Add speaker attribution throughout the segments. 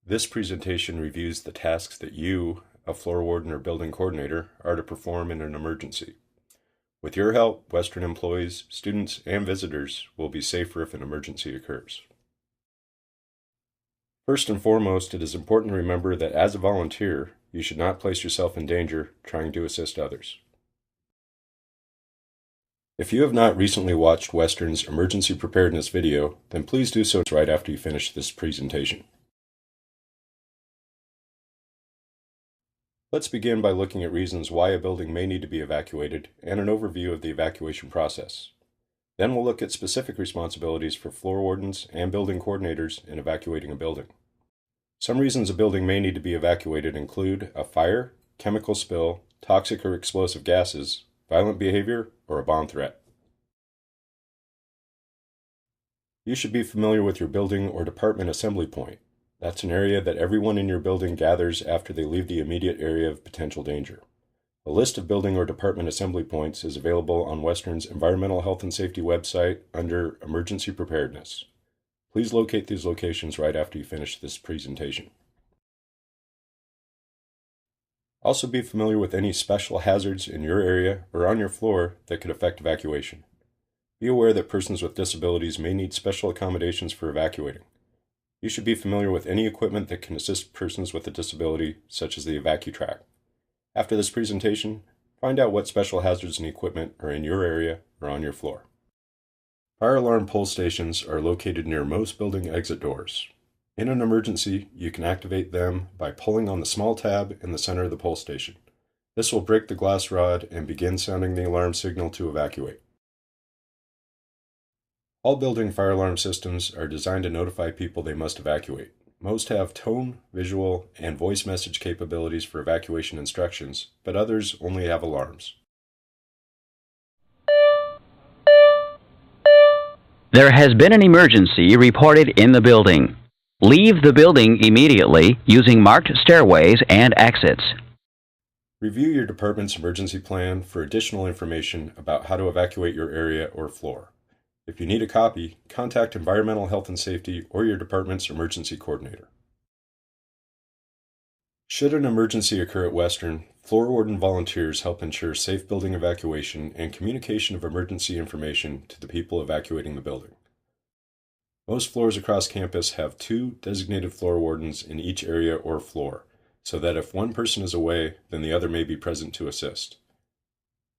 Speaker 1: This presentation reviews the tasks that you, a floor warden or building coordinator, are to perform in an emergency. With your help, Western employees, students, and visitors will be safer if an emergency occurs. First and foremost, it is important to remember that as a volunteer, you should not place yourself in danger trying to assist others. If you have not recently watched Western's emergency preparedness video, then please do so right after you finish this presentation. Let's begin by looking at reasons why a building may need to be evacuated and an overview of the evacuation process. Then we'll look at specific responsibilities for floor wardens and building coordinators in evacuating a building. Some reasons a building may need to be evacuated include a fire, chemical spill, toxic or explosive gases, violent behavior, or a bomb threat. You should be familiar with your building or department assembly point. That's an area that everyone in your building gathers after they leave the immediate area of potential danger. A list of building or department assembly points is available on Western's Environmental Health and Safety website under Emergency Preparedness. Please locate these locations right after you finish this presentation. Also be familiar with any special hazards in your area or on your floor that could affect evacuation. Be aware that persons with disabilities may need special accommodations for evacuating. You should be familiar with any equipment that can assist persons with a disability, such as the EvacuTrack. After this presentation, find out what special hazards and equipment are in your area or on your floor. Fire alarm pull stations are located near most building exit doors. In an emergency, you can activate them by pulling on the small tab in the center of the pull station. This will break the glass rod and begin sounding the alarm signal to evacuate. All building fire alarm systems are designed to notify people they must evacuate. Most have tone, visual, and voice message capabilities for evacuation instructions, but others only have alarms.
Speaker 2: There has been an emergency reported in the building. Leave the building immediately using marked stairways and exits.
Speaker 1: Review your department's emergency plan for additional information about how to evacuate your area or floor. If you need a copy, contact Environmental Health and Safety or your department's emergency coordinator. Should an emergency occur at Western, floor warden volunteers help ensure safe building evacuation and communication of emergency information to the people evacuating the building. Most floors across campus have 2 designated floor wardens in each area or floor, so that if one person is away, then the other may be present to assist.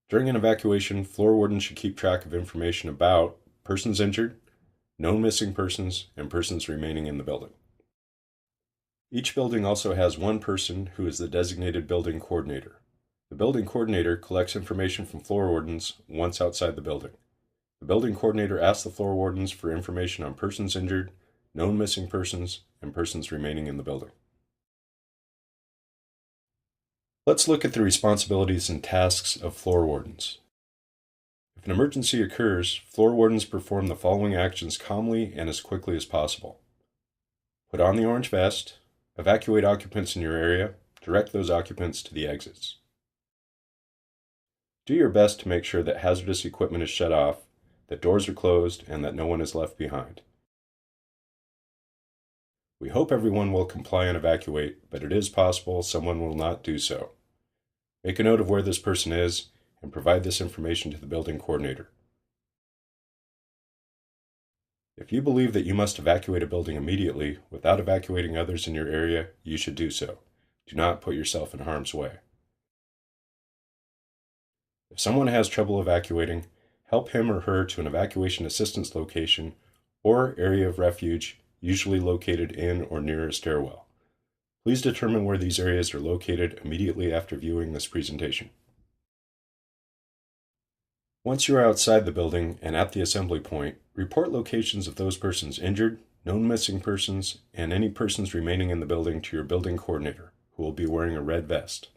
Speaker 1: During an evacuation, floor wardens should keep track of information about persons injured, known missing persons, and persons remaining in the building. Each building also has one person who is the designated building coordinator. The building coordinator collects information from floor wardens once outside the building. The building coordinator asks the floor wardens for information on persons injured, known missing persons, and persons remaining in the building. Let's look at the responsibilities and tasks of floor wardens. If an emergency occurs, floor wardens perform the following actions calmly and as quickly as possible. Put on the orange vest, evacuate occupants in your area, direct those occupants to the exits. Do your best to make sure that hazardous equipment is shut off, that doors are closed, and that no one is left behind. We hope everyone will comply and evacuate, but it is possible someone will not do so. Make a note of where this person is and provide this information to the building coordinator. If you believe that you must evacuate a building immediately without evacuating others in your area, you should do so. Do not put yourself in harm's way. If someone has trouble evacuating, help him or her to an evacuation assistance location or area of refuge, usually located in or near a stairwell. Please determine where these areas are located immediately after viewing this presentation. Once you are outside the building and at the assembly point, report locations of those persons injured, known missing persons, and any persons remaining in the building to your building coordinator, who will be wearing a red vest.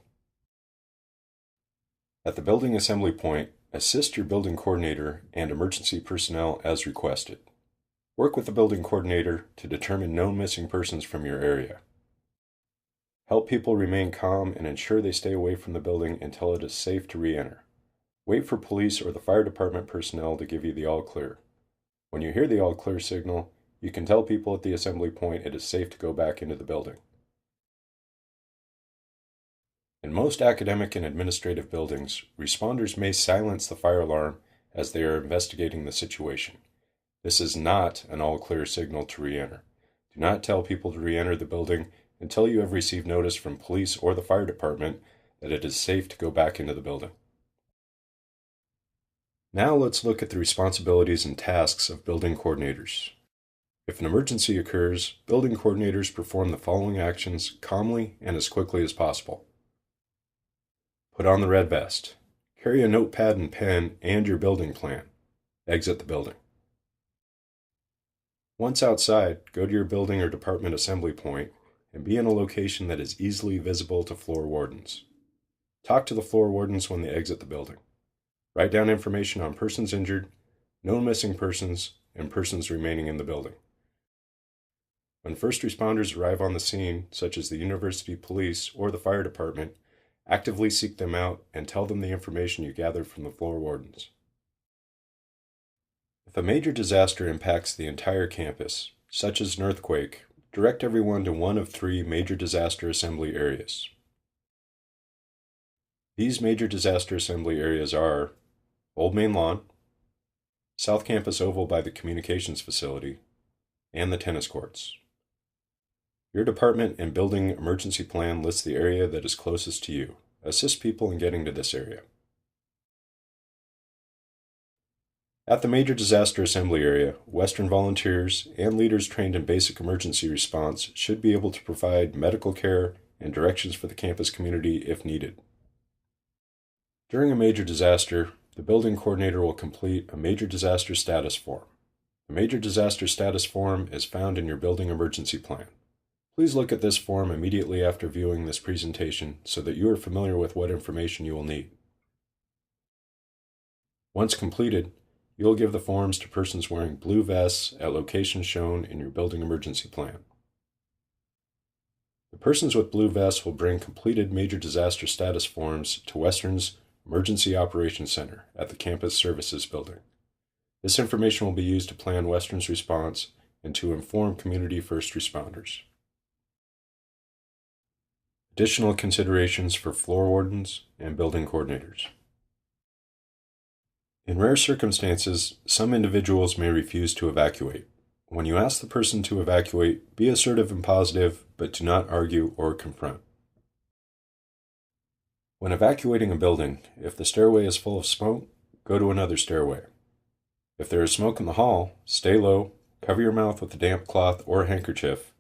Speaker 1: At the building assembly point, assist your building coordinator and emergency personnel as requested. Work with the building coordinator to determine known missing persons from your area. Help people remain calm and ensure they stay away from the building until it is safe to re-enter. Wait for police or the fire department personnel to give you the all clear. When you hear the all clear signal, You can tell people at the assembly point it is safe to go back into the building. In most academic and administrative buildings, responders may silence the fire alarm as they are investigating the situation. This is not an all-clear signal to re-enter. Do not tell people to re-enter the building until you have received notice from police or the fire department that it is safe to go back into the building. Now let's look at the responsibilities and tasks of building coordinators. If an emergency occurs, building coordinators perform the following actions calmly and as quickly as possible. Put on the red vest. Carry a notepad and pen and your building plan. Exit the building. Once outside, go to your building or department assembly point and be in a location that is easily visible to floor wardens. Talk to the floor wardens when they exit the building. Write down information on persons injured, known missing persons, and persons remaining in the building. When first responders arrive on the scene, such as the university police or the fire department, actively seek them out and tell them the information you gathered from the floor wardens. If a major disaster impacts the entire campus, such as an earthquake, direct everyone to one of 3 major disaster assembly areas. These major disaster assembly areas are Old Main Lawn, South Campus Oval by the Communications Facility, and the tennis courts. Your department and building emergency plan lists the area that is closest to you. Assist people in getting to this area. At the major disaster assembly area, Western volunteers and leaders trained in basic emergency response should be able to provide medical care and directions for the campus community if needed. During a major disaster, the building coordinator will complete a major disaster status form. The major disaster status form is found in your building emergency plan. Please look at this form immediately after viewing this presentation so that you are familiar with what information you will need. Once completed, you will give the forms to persons wearing blue vests at locations shown in your building emergency plan. The persons with blue vests will bring completed major disaster status forms to Western's Emergency Operations Center at the Campus Services Building. This information will be used to plan Western's response and to inform community first responders. Additional considerations for floor wardens and building coordinators. In rare circumstances, some individuals may refuse to evacuate. When you ask the person to evacuate, be assertive and positive, but do not argue or confront. When evacuating a building, if the stairway is full of smoke, go to another stairway. If there is smoke in the hall, stay low, cover your mouth with a damp cloth or handkerchief.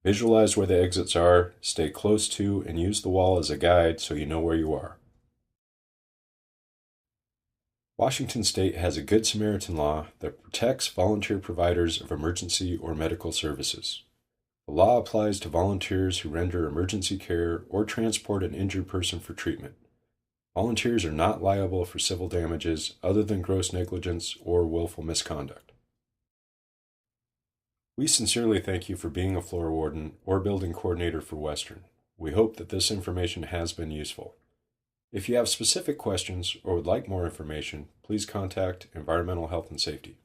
Speaker 1: Visualize where the exits are, stay close to and use the wall as a guide so you know where you are. Washington State has a Good Samaritan law that protects volunteer providers of emergency or medical services. The law applies to volunteers who render emergency care or transport an injured person for treatment. Volunteers are not liable for civil damages other than gross negligence or willful misconduct. We sincerely thank you for being a floor warden or building coordinator for Western. We hope that this information has been useful. If you have specific questions or would like more information, please contact Environmental Health and Safety.